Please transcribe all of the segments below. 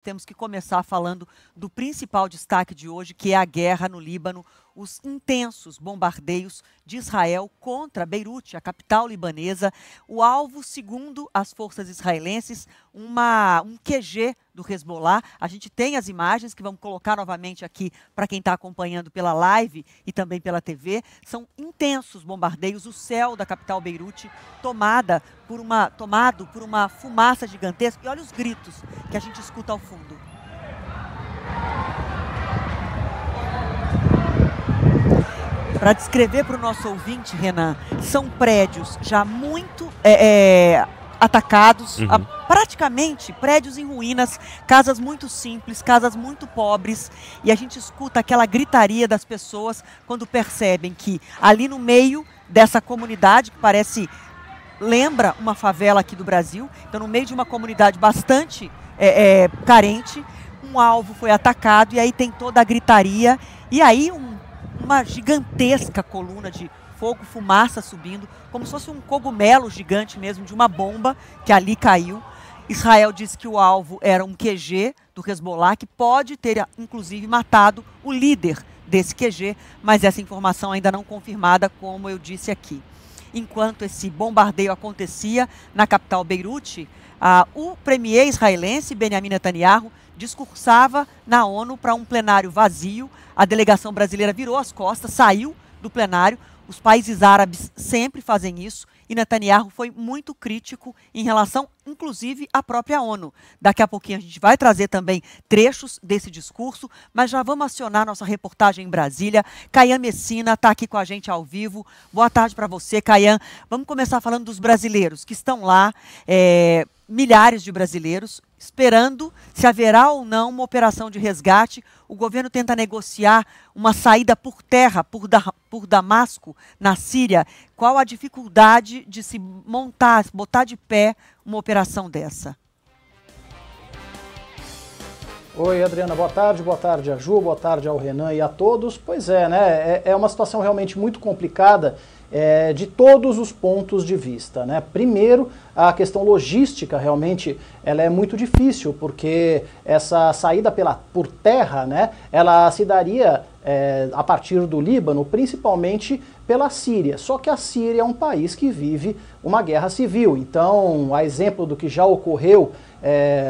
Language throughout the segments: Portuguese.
Temos que começar falando do principal destaque de hoje, que é a guerra no Líbano, os intensos bombardeios de Israel contra Beirute, a capital libanesa. O alvo, segundo as forças israelenses, um QG do Hezbollah. A gente tem as imagens que vamos colocar novamente aqui para quem está acompanhando pela live e também pela TV. São intensos bombardeios, o céu da capital Beirute tomado por uma fumaça gigantesca. E olha os gritos que a gente escuta ao fundo. Para descrever para o nosso ouvinte, Renan, são prédios já muito atacados, praticamente prédios em ruínas, casas muito simples, casas muito pobres, e a gente escuta aquela gritaria das pessoas quando percebem que ali no meio dessa comunidade, que lembra uma favela aqui do Brasil, então no meio de uma comunidade bastante carente, um alvo foi atacado e aí tem toda a gritaria, e aí uma gigantesca coluna de fogo, fumaça subindo, como se fosse um cogumelo gigante mesmo, de uma bomba que ali caiu. Israel disse que o alvo era um QG do Hezbollah, que pode ter, inclusive, matado o líder desse QG, mas essa informação ainda não confirmada, como eu disse aqui. Enquanto esse bombardeio acontecia na capital Beirute, o premier israelense, Benjamin Netanyahu, discursava na ONU para um plenário vazio. A delegação brasileira virou as costas, saiu do plenário. Os países árabes sempre fazem isso e Netanyahu foi muito crítico em relação, inclusive, à própria ONU. Daqui a pouquinho a gente vai trazer também trechos desse discurso, mas já vamos acionar nossa reportagem em Brasília. Caian Messina está aqui com a gente ao vivo. Boa tarde para você, Caian. Vamos começar falando dos brasileiros que estão lá, milhares de brasileiros, esperando se haverá ou não uma operação de resgate. O governo tenta negociar uma saída por terra, por Damasco, na Síria. Qual a dificuldade de se botar de pé uma operação dessa? Oi, Adriana, boa tarde a Ju, boa tarde ao Renan e a todos. Pois é, né? É uma situação realmente muito complicada de todos os pontos de vista, né? Primeiro, a questão logística realmente ela é muito difícil, porque essa saída por terra, né, ela se daria a partir do Líbano, principalmente pela Síria. Só que a Síria é um país que vive uma guerra civil. Então, a exemplo do que já ocorreu,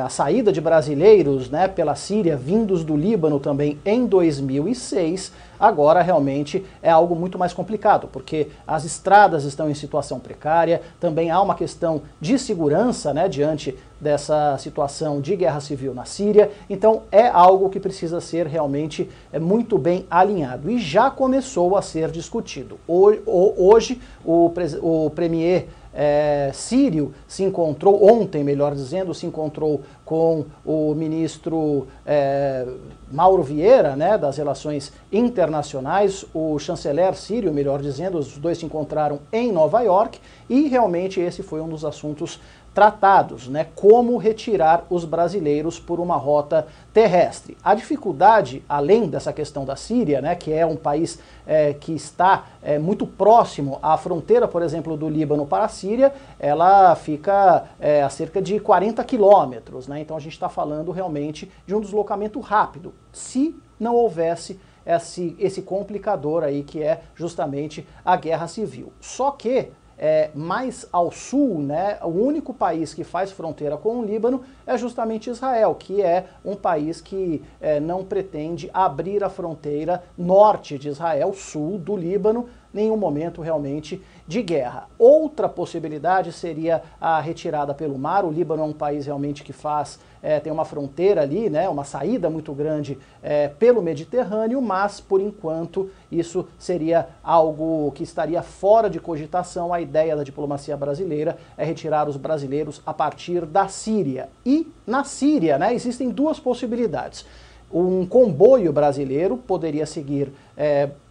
a saída de brasileiros, né, pela Síria, vindos do Líbano também em 2006, agora realmente é algo muito mais complicado, porque as estradas estão em situação precária, também há uma questão de segurança, né, diante dessa situação de guerra civil na Síria. Então é algo que precisa ser realmente muito bem alinhado e já começou a ser discutido. Hoje o premier sírio se encontrou, ontem melhor dizendo, se encontrou com o ministro Mauro Vieira, né, das Relações Internacionais, o chanceler sírio, melhor dizendo, os dois se encontraram em Nova York e realmente esse foi um dos assuntos tratados, né, como retirar os brasileiros por uma rota terrestre. A dificuldade, além dessa questão da Síria, né, que é um país que está muito próximo à fronteira, por exemplo, do Líbano para a Síria, ela fica a cerca de 40 quilômetros, né, então a gente está falando realmente de um deslocamento rápido, se não houvesse esse complicador aí que é justamente a guerra civil. Só que mais ao sul, né, o único país que faz fronteira com o Líbano é justamente Israel, que é um país que não pretende abrir a fronteira norte de Israel, sul do Líbano, nenhum momento realmente de guerra. Outra possibilidade seria a retirada pelo mar. O Líbano é um país realmente que tem uma fronteira ali, né, uma saída muito grande pelo Mediterrâneo, mas por enquanto isso seria algo que estaria fora de cogitação. A ideia da diplomacia brasileira é retirar os brasileiros a partir da Síria. E na Síria, né, existem duas possibilidades. Um comboio brasileiro poderia seguir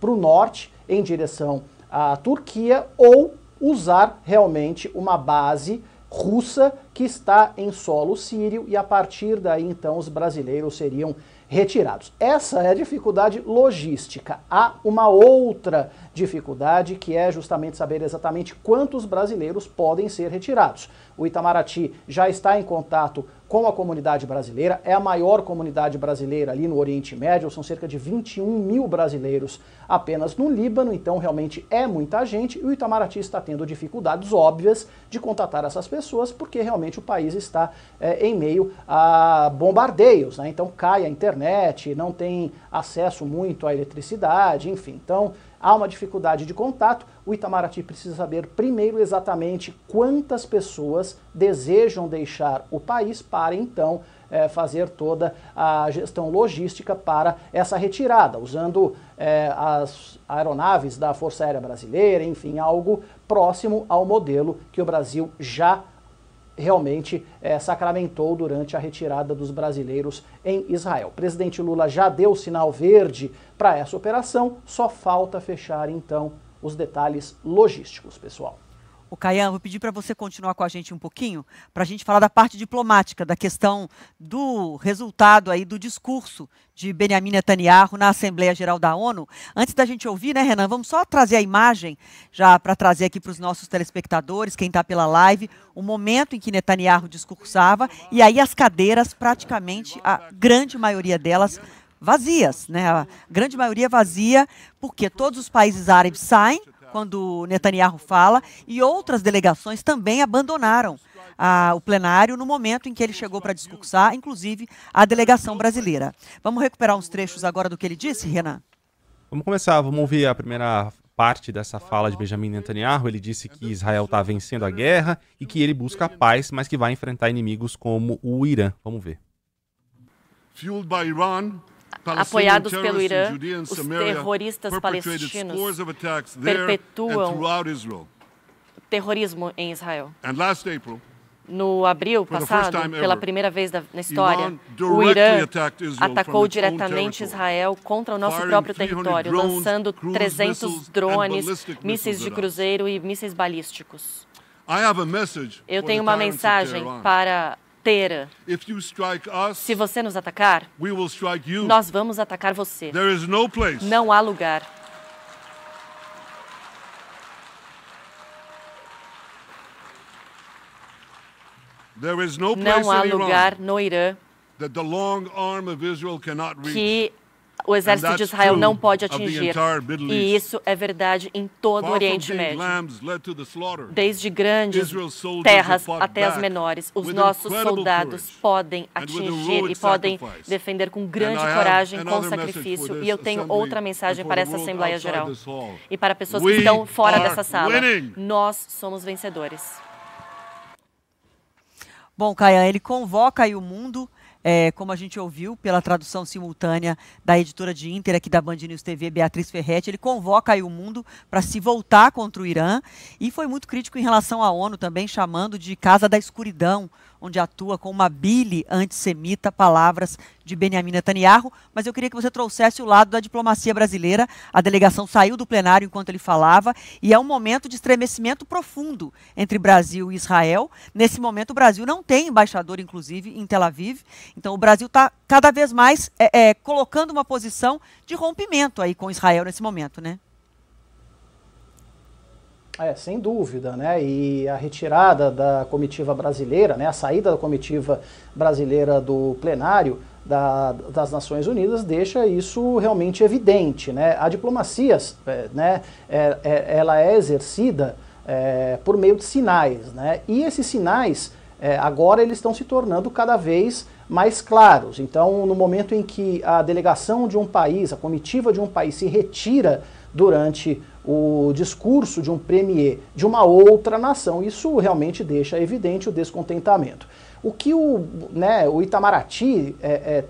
para o norte, em direção à Turquia, ou usar realmente uma base russa que está em solo sírio e a partir daí então os brasileiros seriam retirados. Essa é a dificuldade logística. Há uma outra dificuldade que é justamente saber exatamente quantos brasileiros podem ser retirados. O Itamaraty já está em contato com a comunidade brasileira, é a maior comunidade brasileira ali no Oriente Médio, são cerca de 21 mil brasileiros apenas no Líbano, então realmente é muita gente e o Itamaraty está tendo dificuldades óbvias de contatar essas pessoas porque realmente o país está em meio a bombardeios, né? Então cai a internet, não tem acesso muito à eletricidade, enfim, então há uma dificuldade de contato. O Itamaraty precisa saber primeiro exatamente quantas pessoas desejam deixar o país para então fazer toda a gestão logística para essa retirada, usando as aeronaves da Força Aérea Brasileira, enfim, algo próximo ao modelo que o Brasil já realmente sacramentou durante a retirada dos brasileiros em Israel. O presidente Lula já deu sinal verde para essa operação, só falta fechar então os detalhes logísticos, pessoal. O Caian, vou pedir para você continuar com a gente um pouquinho, para a gente falar da parte diplomática, da questão do resultado aí do discurso de Benjamin Netanyahu na Assembleia Geral da ONU. Antes da gente ouvir, né, Renan, vamos só trazer a imagem, já para trazer aqui para os nossos telespectadores, quem está pela live, o momento em que Netanyahu discursava, e aí as cadeiras, praticamente, a grande maioria delas vazias, né? A grande maioria vazia, porque todos os países árabes saem quando Netanyahu fala, e outras delegações também abandonaram o plenário no momento em que ele chegou para discursar, inclusive a delegação brasileira. Vamos recuperar uns trechos agora do que ele disse, Renan? Vamos começar, vamos ouvir a primeira parte dessa fala de Benjamin Netanyahu. Ele disse que Israel está vencendo a guerra e que ele busca a paz, mas que vai enfrentar inimigos como o Irã. Vamos ver. Apoiados pelo Irã, os terroristas palestinos perpetuam terrorismo em Israel. No abril passado, pela primeira vez na história, o Irã atacou diretamente Israel contra o nosso próprio território, lançando 300 drones, mísseis de cruzeiro e mísseis balísticos. Eu tenho uma mensagem para Teherã. Se você nos atacar, nós vamos atacar você. Não há lugar. Não há lugar no Irã que o exército de Israel não pode atingir. E isso é verdade em todo o Oriente Médio. Desde grandes terras até as menores, os nossos soldados podem atingir e podem defender com grande coragem, com sacrifício. E eu tenho outra mensagem para essa Assembleia Geral e para pessoas que estão fora dessa sala. Nós somos vencedores. Bom, Caian, ele convoca aí o mundo, como a gente ouviu pela tradução simultânea da editora de Inter aqui da Band News TV, Beatriz Ferretti, ele convoca aí o mundo para se voltar contra o Irã e foi muito crítico em relação à ONU também, chamando de Casa da Escuridão, onde atua com uma bile antissemita, palavras de Benjamin Netanyahu, mas eu queria que você trouxesse o lado da diplomacia brasileira. A delegação saiu do plenário enquanto ele falava e é um momento de estremecimento profundo entre Brasil e Israel. Nesse momento o Brasil não tem embaixador, inclusive, em Tel Aviv, então o Brasil está cada vez mais colocando uma posição de rompimento aí com Israel nesse momento, né? Sem dúvida, né? E a retirada da comitiva brasileira, né? A saída da comitiva brasileira do plenário das Nações Unidas deixa isso realmente evidente, né? A diplomacia, né? Ela é exercida por meio de sinais, né? E esses sinais, agora eles estão se tornando cada vez mais claros. Então, no momento em que a delegação de um país, a comitiva de um país se retira durante o discurso de um premier de uma outra nação, isso realmente deixa evidente o descontentamento. O que o Itamaraty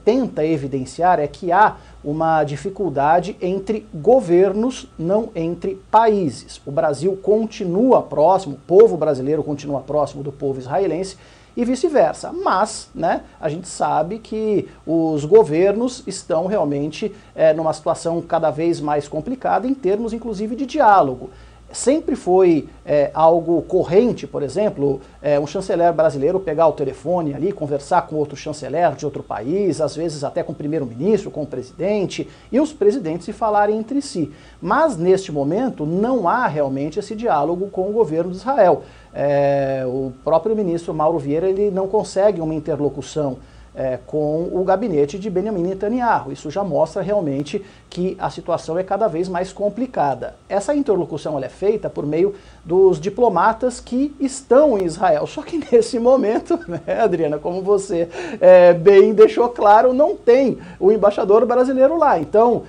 tenta evidenciar é que há uma dificuldade entre governos, não entre países. O Brasil continua próximo, o povo brasileiro continua próximo do povo israelense, e vice-versa. Mas, né, a gente sabe que os governos estão realmente numa situação cada vez mais complicada em termos, inclusive, de diálogo. Sempre foi algo corrente, por exemplo, um chanceler brasileiro pegar o telefone ali, conversar com outro chanceler de outro país, às vezes até com o primeiro-ministro, com o presidente, e os presidentes se falarem entre si. Mas, neste momento, não há realmente esse diálogo com o governo de Israel. O próprio ministro Mauro Vieira ele não consegue uma interlocução com o gabinete de Benjamin Netanyahu. Isso já mostra realmente que a situação é cada vez mais complicada. Essa interlocução ela é feita por meio dos diplomatas que estão em Israel. Só que nesse momento, né, Adriana, como você bem deixou claro, não tem o embaixador brasileiro lá. Então,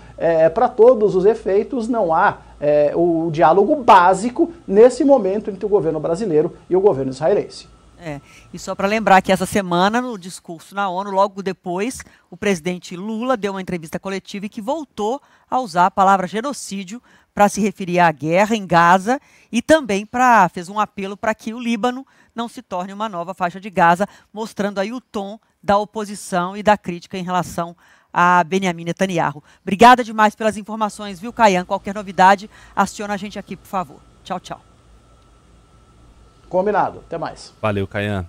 para todos os efeitos, não há o diálogo básico nesse momento entre o governo brasileiro e o governo israelense. E só para lembrar que essa semana, no discurso na ONU, logo depois, o presidente Lula deu uma entrevista coletiva e que voltou a usar a palavra genocídio para se referir à guerra em Gaza e também fez um apelo para que o Líbano não se torne uma nova faixa de Gaza, mostrando aí o tom da oposição e da crítica em relação a Benjamin Netanyahu. Obrigada demais pelas informações, viu, Kayan? Qualquer novidade, aciona a gente aqui, por favor. Tchau, tchau. Combinado. Até mais. Valeu, Kayan.